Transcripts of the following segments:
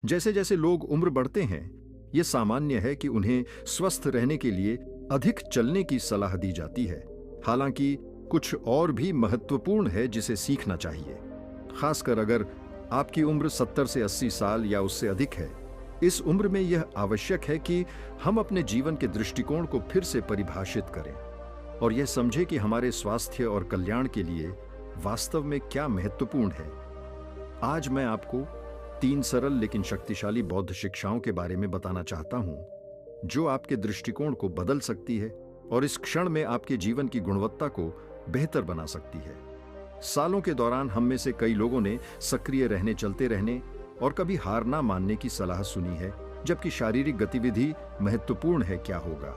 जैसे जैसे लोग उम्र बढ़ते हैं, ये सामान्य है कि उन्हें स्वस्थ रहने के लिए अधिक चलने की सलाह दी जाती है। हालांकि कुछ और भी महत्वपूर्ण है जिसे सीखना चाहिए, खासकर अगर आपकी उम्र 70 से 80 साल या उससे अधिक है। इस उम्र में यह आवश्यक है कि हम अपने जीवन के दृष्टिकोण को फिर से परिभाषित करें और यह समझें कि हमारे स्वास्थ्य और कल्याण के लिए वास्तव में क्या महत्वपूर्ण है। आज मैं आपको 3 सरल लेकिन शक्तिशाली बौद्ध शिक्षाओं के बारे में बताना चाहता हूं, जो आपके दृष्टिकोण को बदल सकती है और इस क्षण में आपके जीवन की गुणवत्ता को बेहतर बना सकती है। सालों के दौरान हम में से कई लोगों ने सक्रिय रहने, चलते रहने और कभी हार ना मानने की सलाह सुनी है, जबकि शारीरिक गतिविधि महत्वपूर्ण है। क्या होगा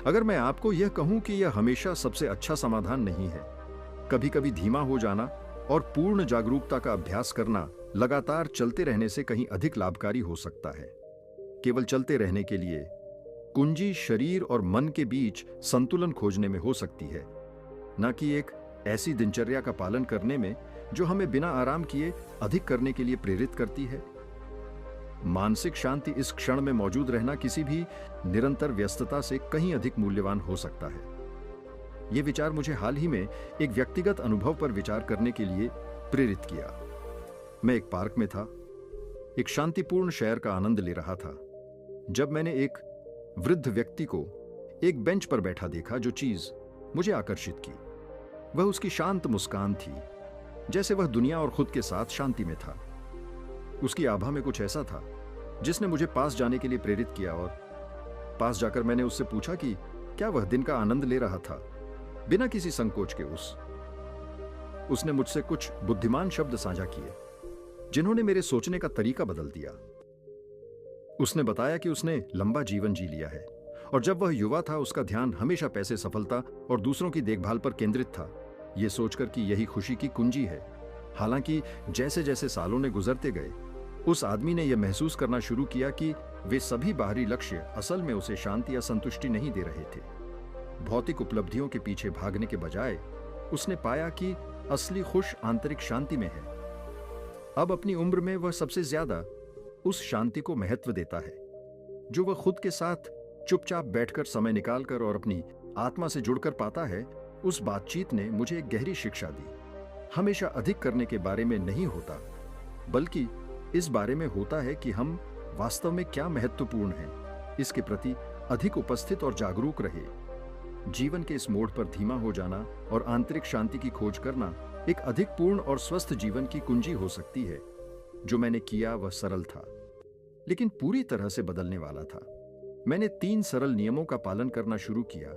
अगर मैं आपको यह कहूं कि यह हमेशा सबसे अच्छा समाधान नहीं है? कभी कभी धीमा हो जाना और पूर्ण जागरूकता का अभ्यास करना लगातार चलते रहने से कहीं अधिक लाभकारी हो सकता है। केवल चलते रहने के लिए कुंजी शरीर और मन के बीच संतुलन खोजने में हो सकती है, न कि एक ऐसी दिनचर्या का पालन करने में जो हमें बिना आराम किए अधिक करने के लिए प्रेरित करती है। मानसिक शांति, इस क्षण में मौजूद रहना, किसी भी निरंतर व्यस्तता से कहीं अधिक मूल्यवान हो सकता है। यह विचार मुझे हाल ही में एक व्यक्तिगत अनुभव पर विचार करने के लिए प्रेरित किया। मैं एक पार्क में था, एक शांतिपूर्ण शहर का आनंद ले रहा था, जब मैंने एक वृद्ध व्यक्ति को एक बेंच पर बैठा देखा। जो चीज मुझे आकर्षित की वह उसकी शांत मुस्कान थी, जैसे वह दुनिया और खुद के साथ शांति में था। उसकी आभा में कुछ ऐसा था जिसने मुझे पास जाने के लिए प्रेरित किया, और पास जाकर मैंने उससे पूछा कि क्या वह दिन का आनंद ले रहा था। बिना किसी संकोच के उसने मुझसे कुछ बुद्धिमान शब्द साझा किए जिन्होंने मेरे सोचने का तरीका बदल दिया। उसने बताया कि उसने लंबा जीवन जी लिया है और जब वह युवा था उसका ध्यान हमेशा पैसे, सफलता और दूसरों की देखभाल पर केंद्रित था, यह सोचकर कि यही खुशी की कुंजी है। हालांकि जैसे जैसे सालों ने गुजरते गए, उस आदमी ने यह महसूस करना शुरू किया कि वे सभी बाहरी लक्ष्य असल में उसे शांति या संतुष्टि नहीं दे रहे थे। भौतिक उपलब्धियों के पीछे भागने के बजाय उसने पाया कि असली खुश आंतरिक शांति में है। अब अपनी उम्र में वह सबसे ज्यादा उस शांति को महत्व देता है जो वह खुद के साथ चुपचाप बैठकर, समय निकालकर और अपनी आत्मा से जुड़कर पाता है। उस बातचीत ने मुझे एक गहरी शिक्षा दी। हमेशा अधिक करने के बारे में नहीं होता, बल्कि इस बारे में होता है कि हम वास्तव में क्या महत्वपूर्ण है, इसके प्रति अधिक उपस्थित और जागरूक रहे। जीवन के इस मोड़ पर धीमा हो जाना और आंतरिक शांति की खोज करना एक अधिक पूर्ण और स्वस्थ जीवन की कुंजी हो सकती है। जो मैंने किया वह सरल था, लेकिन पूरी तरह से बदलने वाला था। मैंने 3 सरल नियमों का पालन करना शुरू किया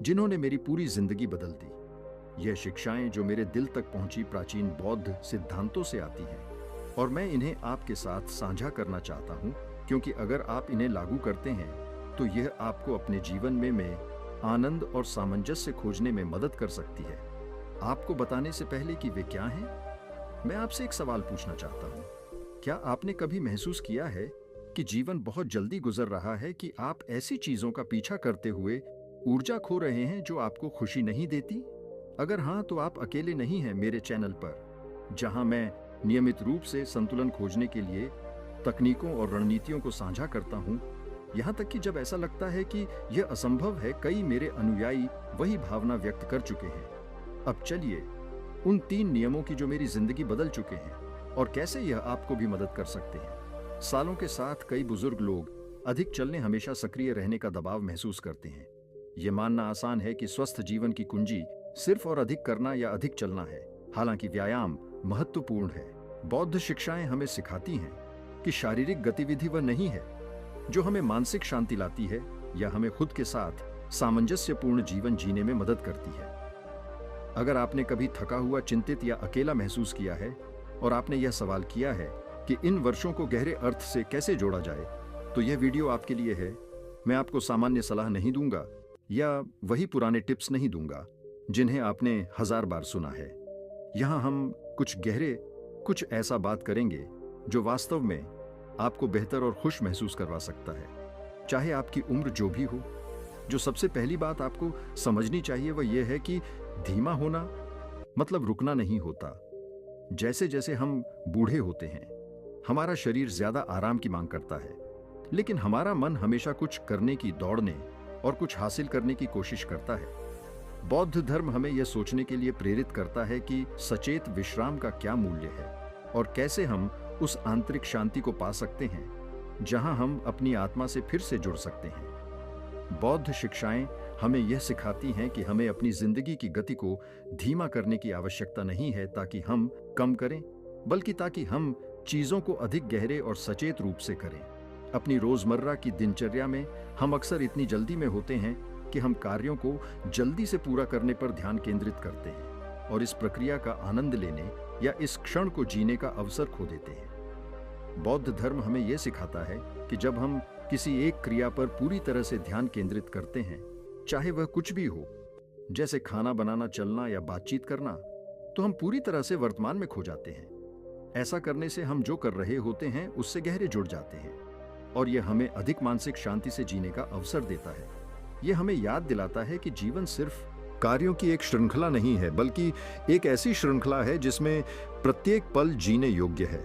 जिन्होंने मेरी पूरी जिंदगी बदल दी। यह शिक्षाएं जो मेरे दिल तक पहुंची प्राचीन बौद्ध सिद्धांतों से आती हैं, और मैं इन्हें आपके साथ साझा करना चाहता हूं, क्योंकि अगर आप इन्हें लागू करते हैं तो यह आपको अपने जीवन में आनंद और सामंजस्य खोजने में मदद कर सकती है। आपको बताने से पहले कि वे क्या हैं, मैं आपसे एक सवाल पूछना चाहता हूं। क्या आपने कभी महसूस किया है कि जीवन बहुत जल्दी गुजर रहा है कि आप ऐसी चीजों का पीछा करते हुए ऊर्जा खो रहे हैं जो आपको खुशी नहीं देती? अगर हां, तो आप अकेले नहीं हैं मेरे चैनल पर, जहां मैं नियमित रूप से संतुलन खोजने के लिए तकनीकों और रणनीतियों को साझा करता हूं। यहां तक कि जब ऐसा लगता है कि यह असंभव है, कई मेरे अनुयायी वही भावना व्यक्त कर चुके हैं। अब चलिए उन 3 नियमों की जो मेरी जिंदगी बदल चुके हैं और कैसे यह आपको भी मदद कर सकते हैं। सालों के साथ कई बुजुर्ग लोग अधिक चलने, हमेशा सक्रिय रहने का दबाव महसूस करते हैं। यह मानना आसान है कि स्वस्थ जीवन की कुंजी सिर्फ और अधिक करना या अधिक चलना है। हालांकि व्यायाम महत्वपूर्ण है। बौद्ध शिक्षाएं हमें सिखाती हैं कि शारीरिक गतिविधि वह नहीं है जो हमें मानसिक शांति लाती है या हमें खुद के साथ सामंजस्यपूर्ण जीवन जीने में मदद करती है। अगर आपने कभी थका हुआ, चिंतित या अकेला महसूस किया है और आपने यह सवाल किया है कि इन वर्षों को गहरे अर्थ से कैसे जोड़ा जाए, तो यह वीडियो आपके लिए है। मैं आपको सामान्य सलाह नहीं दूंगा या वही पुराने टिप्स नहीं दूंगा जिन्हें आपने 1000 बार सुना है। यहां हम कुछ ऐसा बात करेंगे जो वास्तव में आपको बेहतर और खुश महसूस करवा सकता है, चाहे आपकी उम्र जो भी हो। जो सबसे पहली बात आपको समझनी चाहिए वह यह है कि धीमा होना मतलब रुकना नहीं होता। जैसे जैसे हम बूढ़े होते हैं, हमारा शरीर ज्यादा आराम की मांग करता है, लेकिन हमारा मन हमेशा कुछ करने की, दौड़ने और कुछ हासिल करने की कोशिश करता है। बौद्ध धर्म हमें यह सोचने के लिए प्रेरित करता है कि सचेत विश्राम का क्या मूल्य है और कैसे हम उस आंतरिक शांति को पा सकते हैं जहां हम अपनी आत्मा से फिर से जुड़ सकते हैं। बौद्ध शिक्षाएं हमें यह सिखाती हैं कि हमें अपनी जिंदगी की गति को धीमा करने की आवश्यकता नहीं है ताकि हम कम करें, बल्कि ताकि हम चीजों को अधिक गहरे और सचेत रूप से करें। अपनी रोजमर्रा की दिनचर्या में हम अक्सर इतनी जल्दी में होते हैं कि हम कार्यों को जल्दी से पूरा करने पर ध्यान केंद्रित करते हैं और इस प्रक्रिया का आनंद लेने या इस क्षण को जीने का अवसर खो देते हैं। बौद्ध धर्म हमें यह सिखाता है कि जब हम किसी एक क्रिया पर पूरी तरह से ध्यान केंद्रित करते हैं, चाहे वह कुछ भी हो, जैसे खाना बनाना, चलना या बातचीत करना, तो हम पूरी तरह से वर्तमान में खो जाते हैं। ऐसा करने से हम जो कर रहे होते हैं उससे गहरे जुड़ जाते हैं और यह हमें अधिक मानसिक शांति से जीने का अवसर देता है। यह हमें याद दिलाता है कि जीवन सिर्फ कार्यों की एक श्रृंखला नहीं है, बल्कि एक ऐसी श्रृंखला है जिसमें प्रत्येक पल जीने योग्य है।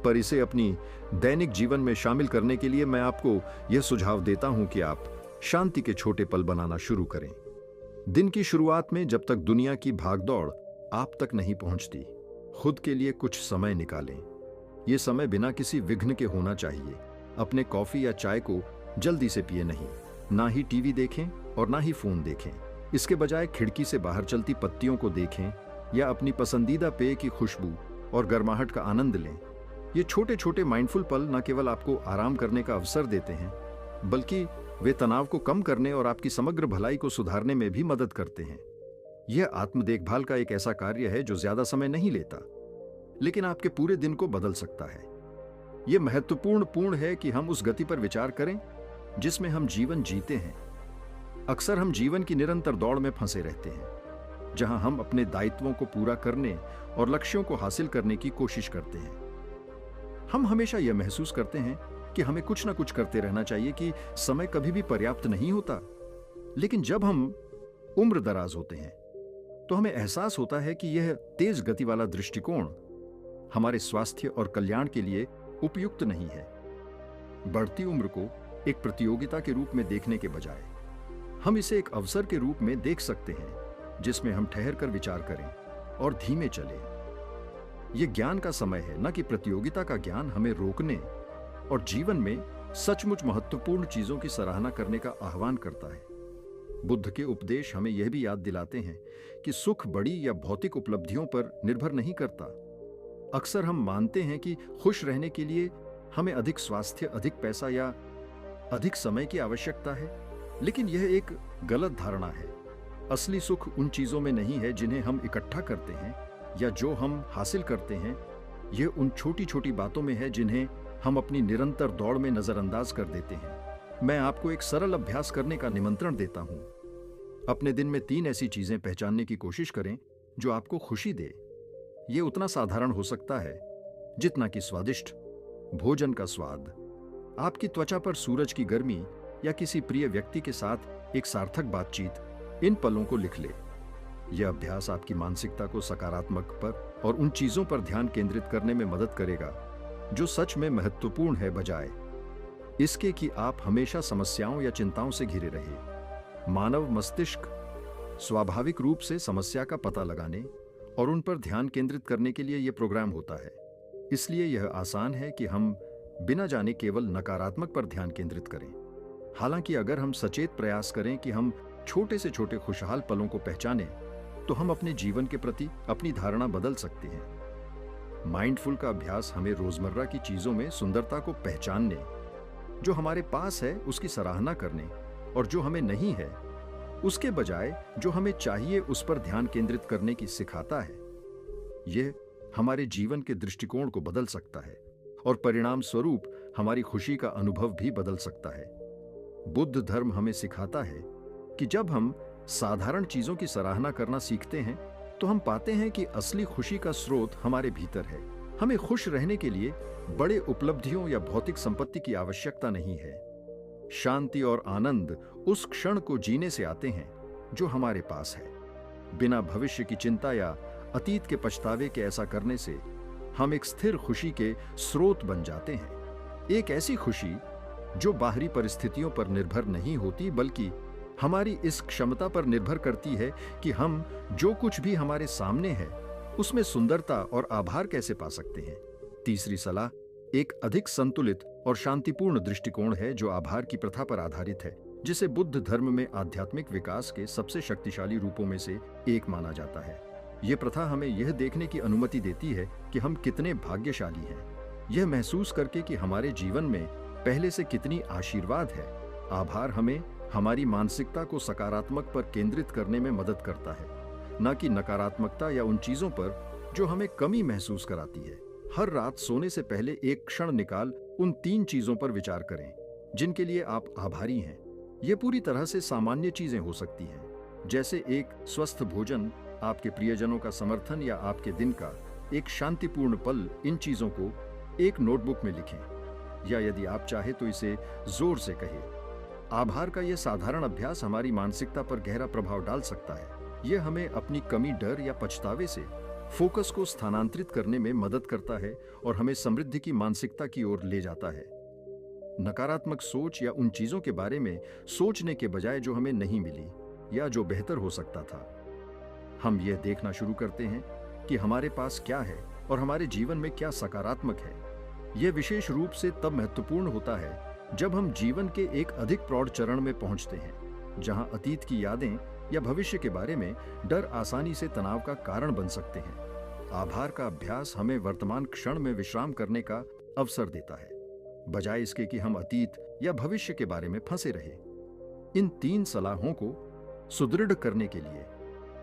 पर इसे अपनी दैनिक जीवन में शामिल करने के लिए मैं आपको यह सुझाव देता हूं कि आप शांति के छोटे पल बनाना शुरू करें। दिन की शुरुआत में, जब तक दुनिया की भागदौड़ आप तक नहीं पहुंचती, खुद के लिए कुछ समय निकालें। यह समय बिना किसी विघ्न के होना चाहिए। अपने कॉफी या चाय को जल्दी से पिए नहीं, ना ही टीवी देखें और ना ही फोन देखें। इसके बजाय खिड़की से बाहर चलती पत्तियों को देखें या अपनी पसंदीदा पेय की खुशबू और गर्माहट का आनंद लें। ये छोटे छोटे माइंडफुल पल न केवल आपको आराम करने का अवसर देते हैं, बल्कि वे तनाव को कम करने और आपकी समग्र भलाई को सुधारने में भी मदद करते हैं। यह आत्म देखभाल का एक ऐसा कार्य है जो ज्यादा समय नहीं लेता, लेकिन आपके पूरे दिन को बदल सकता है। यह महत्वपूर्ण है कि हम उस गति पर विचार करें जिसमें हम जीवन जीते हैं। अक्सर हम जीवन की निरंतर दौड़ में फंसे रहते हैं, जहां हम अपने दायित्वों को पूरा करने और लक्ष्यों को हासिल करने की कोशिश करते हैं। हम हमेशा यह महसूस करते हैं कि हमें कुछ ना कुछ करते रहना चाहिए, कि समय कभी भी पर्याप्त नहीं होता। लेकिन जब हम उम्र दराज होते हैं तो हमें एहसास होता है कि यह तेज गति वाला दृष्टिकोण हमारे स्वास्थ्य और कल्याण के लिए उपयुक्त नहीं है। बढ़ती उम्र को एक प्रतियोगिता के रूप में देखने के बजाय हम इसे एक अवसर के रूप में देख सकते हैं, जिसमें हम ठहर कर विचार करें और धीमे चलें। यह ज्ञान का समय है, न कि प्रतियोगिता का ज्ञान हमें रोकने और जीवन में सचमुच महत्वपूर्ण चीजों की सराहना करने का आह्वान करता है। बुद्ध के उपदेश हमें यह भी याद दिलाते हैं कि सुख बड़ी या भौतिक उपलब्धियों पर निर्भर नहीं करता। अक्सर हम मानते हैं कि खुश रहने के लिए हमें अधिक स्वास्थ्य, अधिक पैसा या अधिक समय की आवश्यकता है, लेकिन यह एक गलत धारणा है। असली सुख उन चीजों में नहीं है जिन्हें हम इकट्ठा करते हैं या जो हम हासिल करते हैं। यह उन छोटी छोटी बातों में है जिन्हें हम अपनी निरंतर दौड़ में नजरअंदाज कर देते हैं। मैं आपको एक सरल अभ्यास करने का निमंत्रण देता हूं। अपने दिन में 3 ऐसी चीजें पहचानने की कोशिश करें जो आपको खुशी दे। यह उतना साधारण हो सकता है जितना कि स्वादिष्ट भोजन का स्वाद, आपकी त्वचा पर सूरज की गर्मी या किसी प्रिय व्यक्ति के साथ एक सार्थक बातचीत। इन पलों को लिख ले। यह अभ्यास आपकी मानसिकता को सकारात्मक पर और उन चीजों पर ध्यान केंद्रित करने में मदद करेगा जो सच में महत्वपूर्ण है, बजाय इसके कि आप हमेशा समस्याओं या चिंताओं से घिरे रहे। मानव मस्तिष्क स्वाभाविक रूप से समस्या का पता लगाने और उन पर ध्यान केंद्रित करने के लिए यह प्रोग्राम होता है। इसलिए यह आसान है कि हम बिना जाने केवल नकारात्मक पर ध्यान केंद्रित करें। हालांकि अगर हम सचेत प्रयास करें कि हम छोटे से छोटे खुशहाल पलों को पहचानें, तो हम अपने जीवन के प्रति अपनी धारणा बदल सकते हैं। माइंडफुल का अभ्यास हमें रोजमर्रा की चीजों में सुंदरता को पहचानने, जो हमारे पास है उसकी सराहना करने, और जो हमें नहीं है उसके बजाय जो हमें चाहिए उस पर ध्यान केंद्रित करने की सिखाता है। यह हमारे जीवन के दृष्टिकोण को बदल सकता है और परिणाम स्वरूप हमारी खुशी का अनुभव भी बदल सकता है। बुद्ध धर्म हमें सिखाता है कि जब हम साधारण चीजों की सराहना करना सीखते हैं तो हम पाते हैं कि असली खुशी का स्रोत हमारे भीतर है। हमें खुश रहने के लिए बड़े उपलब्धियों या भौतिक संपत्ति की आवश्यकता नहीं है। शांति और आनंद उस क्षण को जीने से आते हैं जो हमारे पास है। बिना भविष्य की चिंता या अतीत के पछतावे के ऐसा करने से हम एक स्थिर खुशी के स्रोत बन जाते हैं। एक ऐसी खुशी जो बाहरी परिस्थितियों पर निर्भर नहीं होती, बल्कि हमारी इस क्षमता पर निर्भर करती है कि हम जो कुछ भी हमारे सामने है उसमें सुंदरता और आभार कैसे पा सकते हैं। तीसरी सलाह एक अधिक संतुलित और शांतिपूर्ण दृष्टिकोण है जो आभार की प्रथा पर आधारित है, जिसे बुद्ध धर्म में आध्यात्मिक विकास के सबसे शक्तिशाली रूपों में से एक माना जाता है। यह प्रथा हमें यह देखने की अनुमति देती है कि हम कितने भाग्यशाली हैं, यह महसूस करके कि हमारे जीवन में पहले से कितनी आशीर्वाद है। आभार हमें हमारी मानसिकता को सकारात्मक पर केंद्रित करने में मदद करता है, न कि नकारात्मकता या उन चीजों पर जो हमें कमी महसूस कराती है। हर रात सोने से पहले एक क्षण निकाल उन 3 चीजों पर विचार करें जिनके लिए आप आभारी हैं। ये पूरी तरह से सामान्य चीजें हो सकती हैं, जैसे एक स्वस्थ भोजन, आपके प्रियजनों का समर्थन या आपके दिन का एक शांतिपूर्ण पल। इन चीजों को एक नोटबुक में लिखें, या यदि आप चाहे तो इसे जोर से कहें। आभार का यह साधारण अभ्यास हमारी मानसिकता पर गहरा प्रभाव डाल सकता है। यह हमें अपनी कमी, डर या पछतावे से फोकस को स्थानांतरित करने में मदद करता है और हमें समृद्धि की मानसिकता की ओर ले जाता है। नकारात्मक सोच या उन चीजों के बारे में सोचने के बजाय जो हमें नहीं मिली या जो बेहतर हो सकता था, हम यह देखना शुरू करते हैं कि हमारे पास क्या है और हमारे जीवन में क्या सकारात्मक है। यह विशेष रूप से तब महत्वपूर्ण होता है जब हम जीवन के एक अधिक प्रौढ़ चरण में पहुंचते हैं, जहां अतीत की यादें या भविष्य के बारे में डर आसानी से तनाव का कारण बन सकते हैं। आभार का अभ्यास हमें वर्तमान क्षण में विश्राम करने का अवसर देता है, बजाय इसके कि हम अतीत या भविष्य के बारे में फंसे रहें। इन 3 सलाहों को सुदृढ़ करने के लिए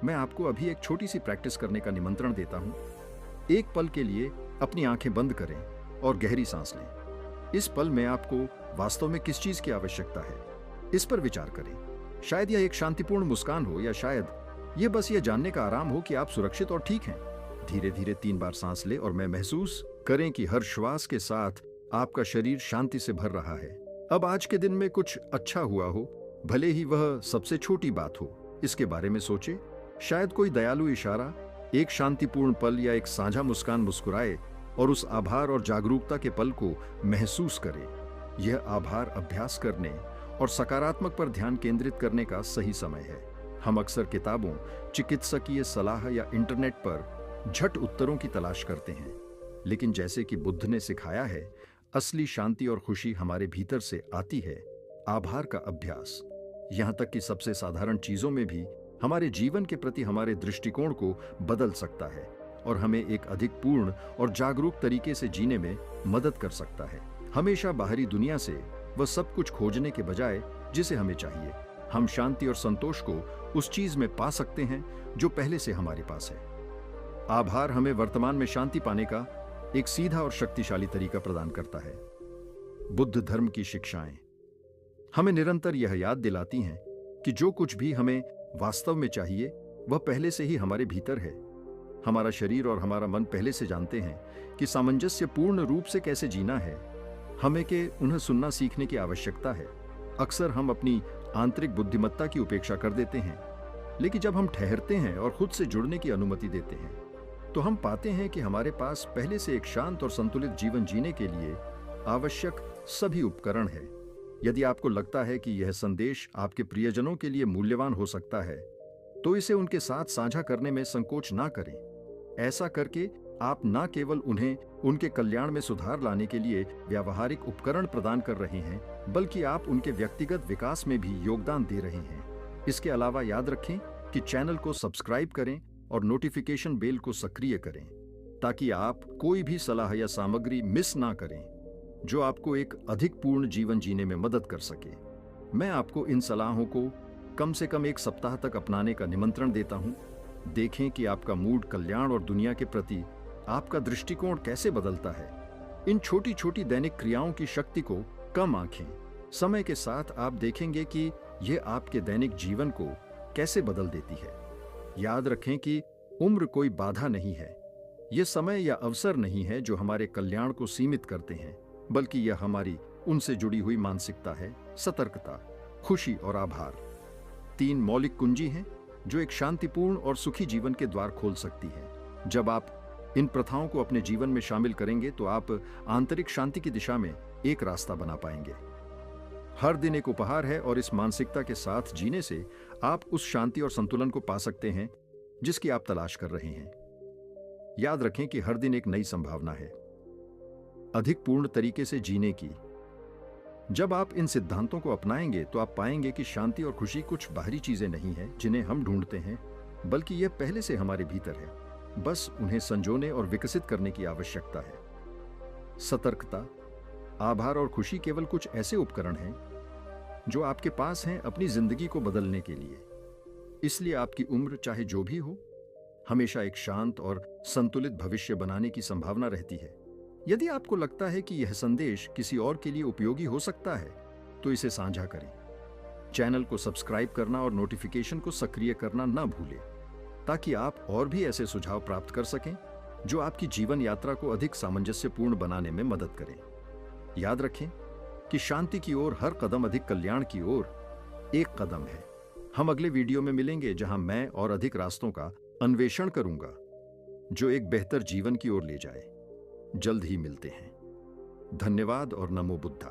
मैं आपको अभी एक छोटी सी प्रैक्टिस करने का निमंत्रण देता हूं। एक पल के लिए अपनी आंखें बंद करें और गहरी सांस लें। इस पल में आपको वास्तव में किस चीज की आवश्यकता है, इस पर विचार करें। शायद यह एक शांतिपूर्ण मुस्कान हो, या शायद यह बस यह जानने का आराम हो कि आप सुरक्षित और ठीक हैं। धीरे धीरे 3 बार सांस लें और मैं महसूस करें कि हर श्वास के साथ आपका शरीर शांति से भर रहा है। अब आज के दिन में कुछ अच्छा हुआ हो, भले ही वह सबसे छोटी बात हो, इसके बारे में सोचें। शायद कोई दयालु इशारा, एक शांतिपूर्ण पल या एक साझा मुस्कान मुस्कुराए और उस आभार और जागरूकता के पल को महसूस करें। यह आभार अभ्यास करने और सकारात्मक पर ध्यान केंद्रित करने का सही समय है। हम अक्सर किताबों, चिकित्सकीय सलाह या इंटरनेट पर झट उत्तरों की तलाश करते हैं, लेकिन जैसे कि बुद्ध ने सिखाया है, असली शांति और खुशी हमारे भीतर से आती है। आभार का अभ्यास यहाँ तक कि सबसे साधारण चीजों में भी हमारे जीवन के प्रति हमारे दृष्टिकोण को बदल सकता है और हमें एक अधिक पूर्ण और जागरूक तरीके से जीने में मदद कर सकता है। हमेशा बाहरी दुनिया से वह सब कुछ खोजने के बजाय जिसे हमें चाहिए, हम शांति और संतोष को उस चीज में पा सकते हैं जो पहले से हमारे पास है। आभार हमें वर्तमान में शांति पाने का एक सीधा और शक्तिशाली तरीका प्रदान करता है। बुद्ध धर्म की शिक्षाएं हमें निरंतर यह याद दिलाती हैं कि जो कुछ भी हमें वास्तव में चाहिए वह पहले से ही हमारे भीतर है। हमारा शरीर और हमारा मन पहले से जानते हैं कि सामंजस्य पूर्ण रूप से कैसे जीना है। हमें के उन्हें सुनना सीखने की आवश्यकता है। अक्सर हम अपनी आंतरिक बुद्धिमत्ता की उपेक्षा कर देते हैं, लेकिन जब हम ठहरते हैं और खुद से जुड़ने की अनुमति देते हैं तो हम पाते हैं कि हमारे पास पहले से एक शांत और संतुलित जीवन जीने के लिए आवश्यक सभी उपकरण हैं। यदि आपको लगता है कि यह संदेश आपके प्रियजनों के लिए मूल्यवान हो सकता है, तो इसे उनके साथ साझा करने में संकोच ना करें। ऐसा करके आप न केवल उन्हें उनके कल्याण में सुधार लाने के लिए व्यावहारिक उपकरण प्रदान कर रहे हैं, बल्कि आप उनके व्यक्तिगत विकास में भी योगदान दे रहे हैं। इसके अलावा याद रखें कि चैनल को सब्सक्राइब करें और नोटिफिकेशन बेल को सक्रिय करें, ताकि आप कोई भी सलाह या सामग्री मिस ना करें जो आपको एक अधिक पूर्ण जीवन जीने में मदद कर सके। मैं आपको इन सलाहों को कम से कम 1 सप्ताह तक अपनाने का निमंत्रण देता हूं। देखें कि आपका मूड, कल्याण और दुनिया के प्रति आपका दृष्टिकोण कैसे बदलता है। इन छोटी छोटी दैनिक क्रियाओं की शक्ति को कम आंखें। समय के साथ आप देखेंगे कि यह आपके दैनिक जीवन को कैसे बदल देती है। याद रखें कि उम्र कोई बाधा नहीं है। यह समय या अवसर नहीं है जो हमारे कल्याण को सीमित करते हैं, बल्कि यह हमारी उनसे जुड़ी हुई मानसिकता है। सतर्कता, खुशी और आभार 3 मौलिक कुंजी हैं जो एक शांतिपूर्ण और सुखी जीवन के द्वार खोल सकती है। जब आप इन प्रथाओं को अपने जीवन में शामिल करेंगे तो आप आंतरिक शांति की दिशा में एक रास्ता बना पाएंगे। हर दिन एक उपहार है और इस मानसिकता के साथ जीने से आप उस शांति और संतुलन को पा सकते हैं जिसकी आप तलाश कर रहे हैं। याद रखें कि हर दिन एक नई संभावना है अधिक पूर्ण तरीके से जीने की। जब आप इन सिद्धांतों को अपनाएंगे तो आप पाएंगे कि शांति और खुशी कुछ बाहरी चीजें नहीं हैं जिन्हें हम ढूंढते हैं, बल्कि यह पहले से हमारे भीतर है। बस उन्हें संजोने और विकसित करने की आवश्यकता है। सतर्कता, आभार और खुशी केवल कुछ ऐसे उपकरण हैं जो आपके पास हैं अपनी जिंदगी को बदलने के लिए। इसलिए आपकी उम्र चाहे जो भी हो, हमेशा एक शांत और संतुलित भविष्य बनाने की संभावना रहती है। यदि आपको लगता है कि यह संदेश किसी और के लिए उपयोगी हो सकता है तो इसे साझा करें। चैनल को सब्सक्राइब करना और नोटिफिकेशन को सक्रिय करना ना भूलें, ताकि आप और भी ऐसे सुझाव प्राप्त कर सकें जो आपकी जीवन यात्रा को अधिक सामंजस्यपूर्ण बनाने में मदद करें। याद रखें कि शांति की ओर हर कदम अधिक कल्याण की ओर एक कदम है। हम अगले वीडियो में मिलेंगे जहां मैं और अधिक रास्तों का अन्वेषण करूंगा जो एक बेहतर जीवन की ओर ले जाए। जल्द ही मिलते हैं। धन्यवाद और नमो बुद्धा।